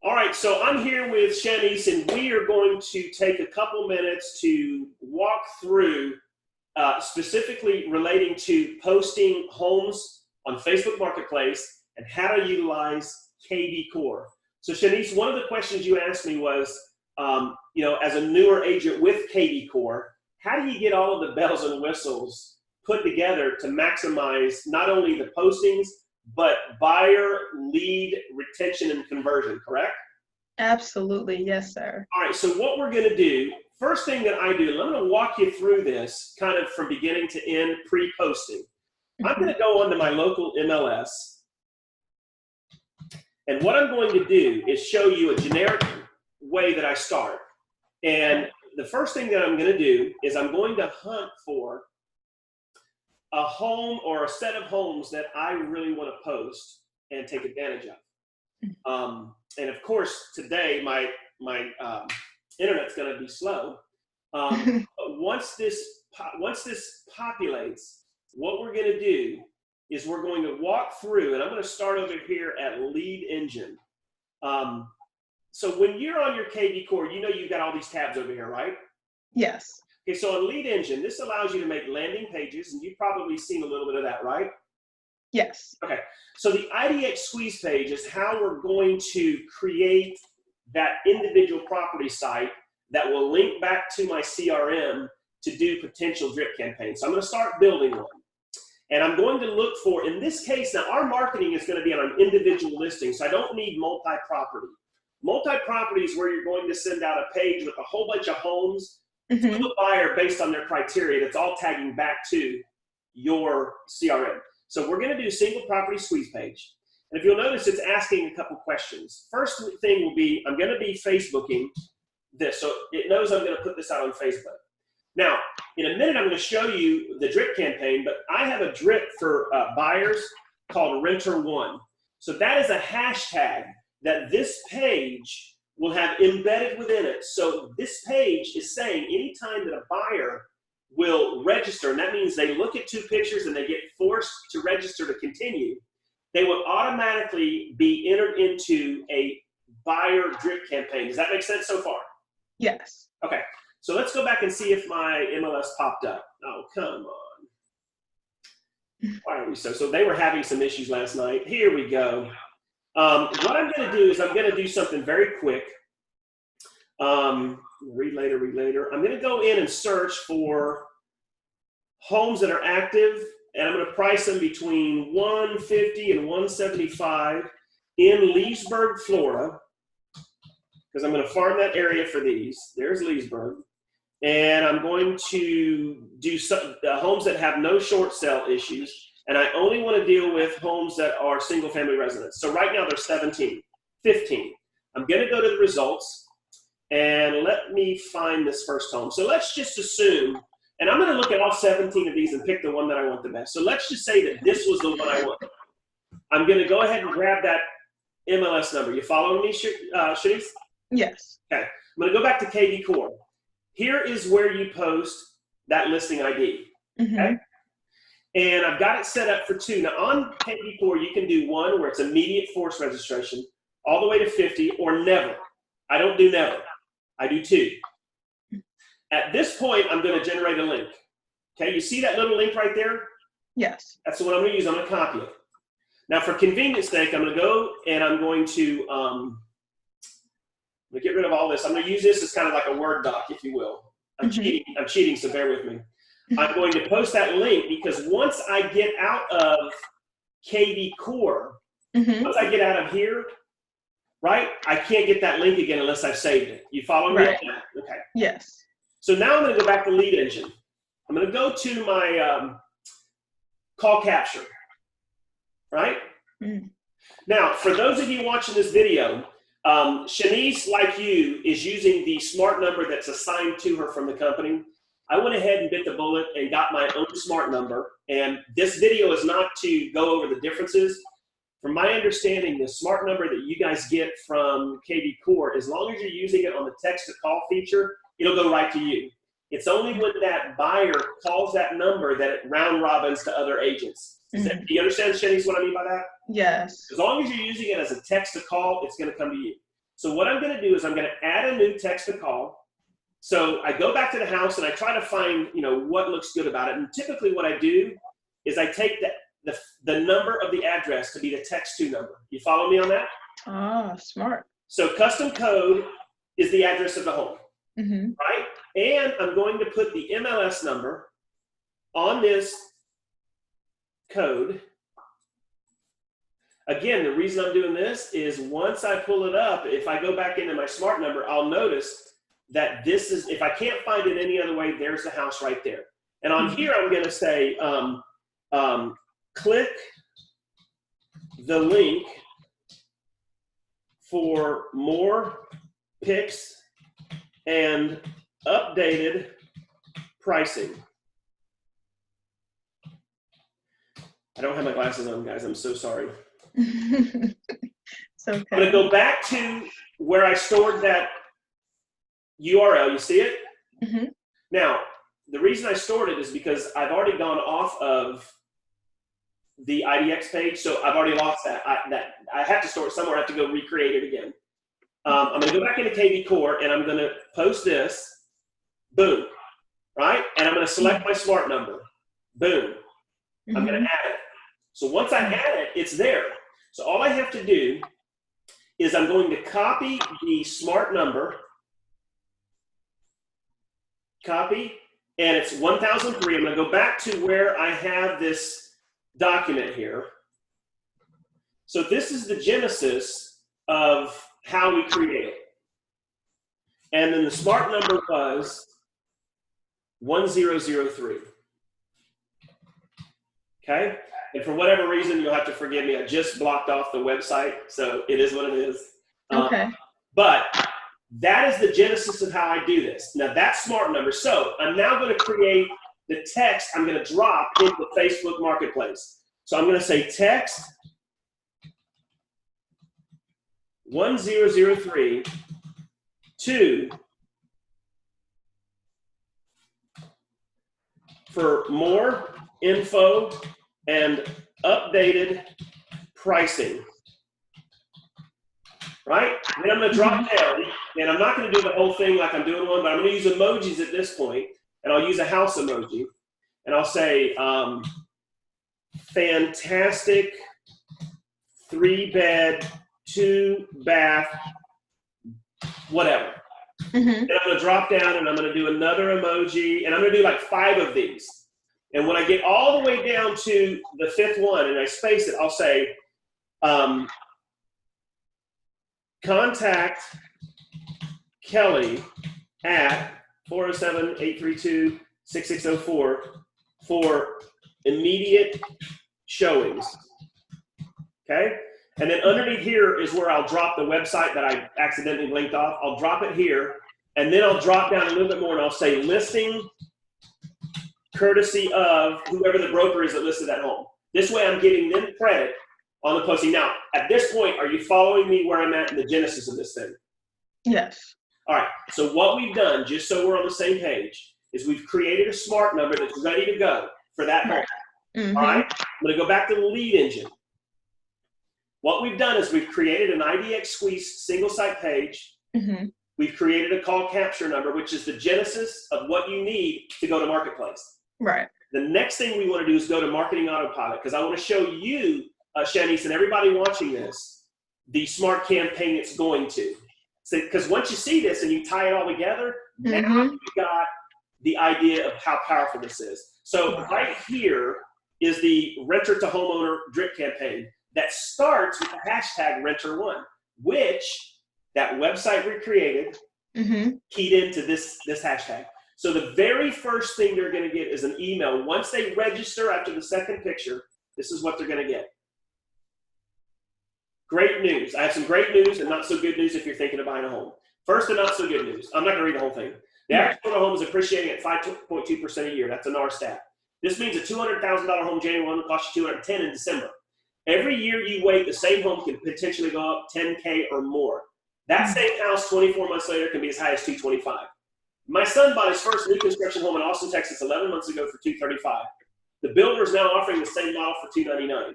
All right, so I'm here with Shanice, and we are going to take a couple minutes to walk through specifically relating to posting homes on Facebook Marketplace and how to utilize KvCore. So Shanice, one of the questions you asked me was, as a newer agent with KvCore, how do you get all of the bells and whistles put together to maximize not only the postings, but buyer lead retention and conversion, correct? Absolutely. Yes, sir. All right, so what we're going to do, first thing that I do, I'm going to walk you through this kind of from beginning to end pre-posting. I'm going to go onto my local MLS, and what I'm going to do is show you a generic way that I start. And the first thing that I'm going to do is I'm going to hunt for a home or a set of homes that I really want to post and take advantage of. And of course, today my internet's going to be slow. But once this populates, what we're going to do is we're going to walk through, and I'm going to start over here at Lead Engine. So when you're on your KvCore, you've got all these tabs over here, right? Yes. Okay, so on Lead Engine, this allows you to make landing pages, and you've probably seen a little bit of that, right? Yes. Okay, so the IDX squeeze page is how we're going to create that individual property site that will link back to my CRM to do potential drip campaigns. So I'm going to start building one. And I'm going to look for, in this case, now our marketing is going to be on an individual listing, so I don't need multi-property. Multi-property is where you're going to send out a page with a whole bunch of homes to the buyer based on their criteria. That's all tagging back to your CRM. So we're going to do single property squeeze page. And if you'll notice, it's asking a couple questions. First thing will be, I'm going to be Facebooking this. So it knows I'm going to put this out on Facebook. Now, in a minute, I'm going to show you the drip campaign, but I have a drip for buyers called Renter1. So that is a hashtag that this page will have embedded within it. So this page is saying anytime that a buyer will register, and that means they look at 2 pictures and they get forced to register to continue, they will automatically be entered into a buyer drip campaign. Does that make sense so far? Yes. Okay, so let's go back and see if my MLS popped up. Oh, come on. Why are we so they were having some issues last night. Here we go. What I'm going to do is I'm going to do something very quick. Read later. I'm going to go in and search for homes that are active, and I'm going to price them between $150 and $175 in Leesburg, Florida, because I'm going to farm that area for these. There's Leesburg. And I'm going to do some homes that have no short sale issues, and I only want to deal with homes that are single family residents. So right now there's 15. I'm going to go to the results, and let me find this first home. So let's just assume, and I'm going to look at all 17 of these and pick the one that I want the best. So let's just say that this was the one I want. I'm going to go ahead and grab that MLS number. You following me, Shanice? Yes. Okay. I'm going to go back to KvCore. Here is where you post that listing ID. Okay. And I've got it set up for 2. Now on KvCore, you can do 1 where it's immediate force registration, all the way to 50, or never. I don't do never. I do 2. At this point, I'm going to generate a link. Okay, you see that little link right there? Yes. That's the one I'm going to use. I'm going to copy it. Now, for convenience sake, I'm going to go and I'm going to get rid of all this. I'm going to use this as kind of like a Word doc, if you will. I'm cheating, so bear with me. I'm going to post that link because once I get out of KvCore, once I get out of here, right, I can't get that link again unless I've saved it. You follow me? Okay. Yes. So now I'm going to go back to Lead Engine. I'm going to go to my call capture, right? Now, for those of you watching this video, Shanice, like you, is using the smart number that's assigned to her from the company. I went ahead and bit the bullet and got my own smart number. And this video is not to go over the differences. From my understanding, the smart number that you guys get from KvCore, as long as you're using it on the text-to-call feature, it'll go right to you. It's only when that buyer calls that number that it round robins to other agents. Do you understand, Shanice, what I mean by that? Yes. As long as you're using it as a text to call, it's going to come to you. So what I'm going to do is I'm going to add a new text to call. So I go back to the house and I try to find, what looks good about it. And typically what I do is I take the number of the address to be the text to number. You follow me on that? Ah, smart. So custom code is the address of the home, right? And I'm going to put the MLS number on this code. Again, the reason I'm doing this is once I pull it up, if I go back into my smart number, I'll notice that this is, if I can't find it any other way, there's the house right there. And on here, I'm going to say, click the link for more pics and updated pricing. I don't have my glasses on, guys. I'm so sorry. It's okay. I'm going to go back to where I stored that URL. You see it? Now, the reason I stored it is because I've already gone off of the IDX page, so I've already lost that. I have to store it somewhere. I have to go recreate it again. I'm going to go back into KvCore, and I'm going to post this. Boom. Right? And I'm going to select my smart number. Boom. I'm going to add it. So once I add it, it's there. So all I have to do is I'm going to copy the smart number. Copy. And it's 1003. I'm going to go back to where I have this document here. So this is the genesis of how we create it. And then the smart number was 1003. Okay? And for whatever reason, you'll have to forgive me. I just blocked off the website, so it is what it is. Okay. But that is the genesis of how I do this. Now, that's smart number. So I'm now going to create the text I'm going to drop into Facebook Marketplace. So I'm going to say text 1003 to for more info and updated pricing. Right? Then I'm going to drop down, and I'm not going to do the whole thing like I'm doing one, but I'm going to use emojis at this point, and I'll use a house emoji, and I'll say, fantastic 3-bed, 2-bath, whatever. And I'm going to drop down, and I'm going to do another emoji, and I'm going to do like 5 of these. And when I get all the way down to the 5th one, and I space it, I'll say, contact Kelly at 407-832-6604 for immediate showings. Okay? And then underneath here is where I'll drop the website that I accidentally linked off. I'll drop it here, and then I'll drop down a little bit more, and I'll say listing courtesy of whoever the broker is that listed that home. This way I'm giving them credit on the posting. Now, at this point, are you following me where I'm at in the genesis of this thing? Yes. All right. So what we've done, just so we're on the same page, is we've created a smart number that's ready to go for that home. All right. I'm going to go back to the lead engine. What we've done is we've created an IDX Squeeze single site page. We've created a call capture number, which is the genesis of what you need to go to Marketplace. Right. The next thing we want to do is go to Marketing Autopilot, because I want to show you, Shanice, and everybody watching this, the smart campaign it's going to. Because once you see this and you tie it all together, now you got the idea of how powerful this is. So right here is the renter to homeowner drip campaign that starts with the hashtag renter1, which that website we created keyed into this hashtag. So the very first thing they're going to get is an email. Once they register after the second picture, this is what they're going to get. Great news. I have some great news and not so good news if you're thinking of buying a home. First, the not so good news. I'm not going to read the whole thing. The average home is appreciating at 5.2% a year. That's a NAR stat. This means a $200,000 home January 1 will cost you $210,000 in December. Every year you wait, the same home can potentially go up $10K or more. That same house 24 months later can be as high as $225,000. My son bought his first new construction home in Austin, Texas 11 months ago for $235,000. The builder is now offering the same model for $299,000.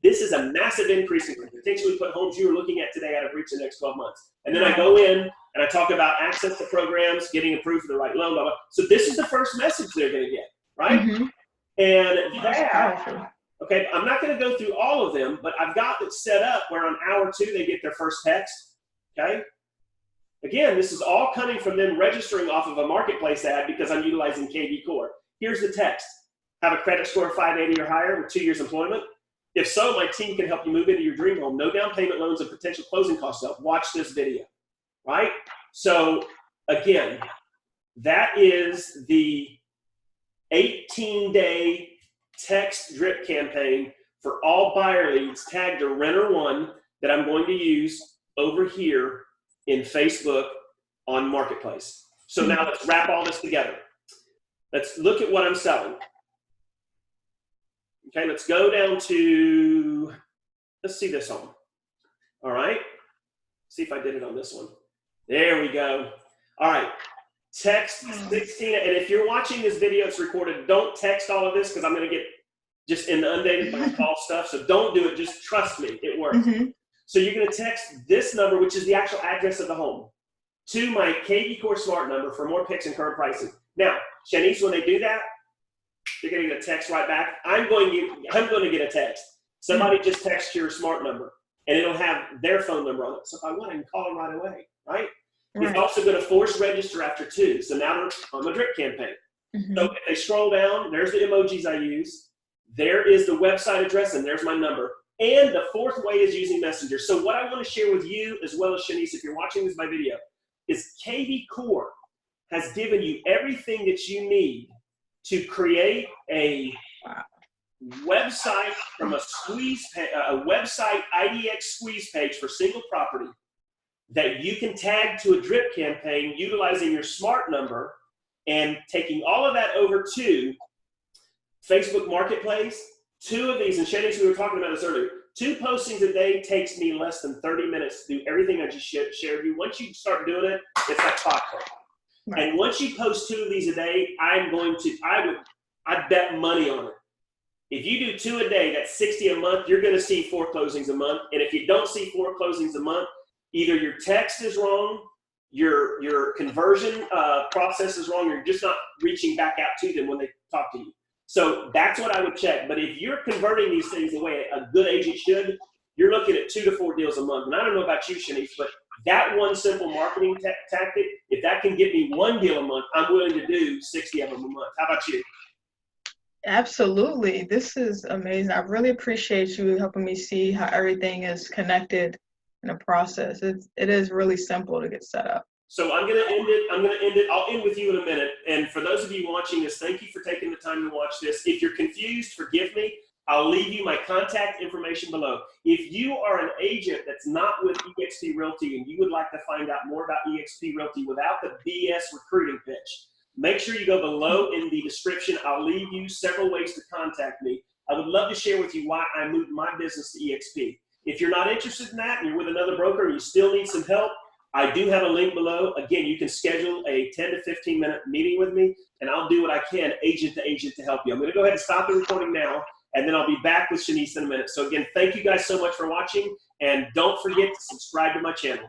This is a massive increase and could potentially put homes you are looking at today out of reach in the next 12 months. And then I go in and I talk about access to programs, getting approved for the right loan, blah, blah. So this is the first message they're going to get, right? Mm-hmm. And That's powerful. okay, I'm not going to go through all of them, but I've got it set up where on hour 2 they get their first text, okay? Again, this is all coming from them registering off of a marketplace ad because I'm utilizing KvCore. Here's the text. Have a credit score of 580 or higher with 2 years employment? If so, my team can help you move into your dream home. No down payment loans and potential closing costs up. Watch this video, right? So again, that is the 18-day text drip campaign for all buyer leads tagged to renter one that I'm going to use over here in Facebook on Marketplace. So now let's wrap all this together. Let's look at what I'm selling. Okay, let's go down to, let's see this home. All right, see if I did it on this one. There we go. All right, text 16, and if you're watching this video, it's recorded, don't text all of this because I'm going to get just inundated by call stuff, so don't do it, just trust me, it works. So you're going to text this number, which is the actual address of the home, to my KvCore Smart number for more pics and current pricing. Now, Shanice, when they do that, they're going to get a text right back. I'm going to get a text. Somebody just text your Smart number, and it'll have their phone number on it. So if I want, I can call them right away, right? It's also going to force register after 2. So now they're on the drip campaign. So if they scroll down, there's the emojis I use. There is the website address, and there's my number. And the fourth way is using Messenger. So what I want to share with you, as well as Shanice, if you're watching this by video, is KvCore has given you everything that you need to create a website from a website IDX squeeze page for single property that you can tag to a drip campaign utilizing your Smart number and taking all of that over to Facebook Marketplace. 2 of these, and Shanice, we were talking about this earlier, 2 postings a day takes me less than 30 minutes to do everything I just shared with you. Once you start doing it, it's like clockwork. And once you post 2 of these a day, I'd bet money on it. If you do 2 a day, that's 60 a month, you're going to see 4 closings a month. And if you don't see 4 closings a month, either your text is wrong, your conversion process is wrong, or you're just not reaching back out to them when they talk to you. So that's what I would check. But if you're converting these things the way a good agent should, you're looking at 2 to 4 deals a month. And I don't know about you, Shanice, but that one simple marketing tactic, if that can get me 1 deal a month, I'm willing to do 60 of them a month. How about you? Absolutely. This is amazing. I really appreciate you helping me see how everything is connected in a process. It is really simple to get set up. So I'm going to end it. I'll end with you in a minute. And for those of you watching this, thank you for taking the time to watch this. If you're confused, forgive me. I'll leave you my contact information below. If you are an agent that's not with eXp Realty and you would like to find out more about eXp Realty without the BS recruiting pitch, make sure you go below in the description. I'll leave you several ways to contact me. I would love to share with you why I moved my business to eXp. If you're not interested in that and you're with another broker and you still need some help, I do have a link below. Again, you can schedule a 10 to 15 minute meeting with me, and I'll do what I can agent to help you. I'm going to go ahead and stop the recording now, and then I'll be back with Shanice in a minute. So again, thank you guys so much for watching, and don't forget to subscribe to my channel.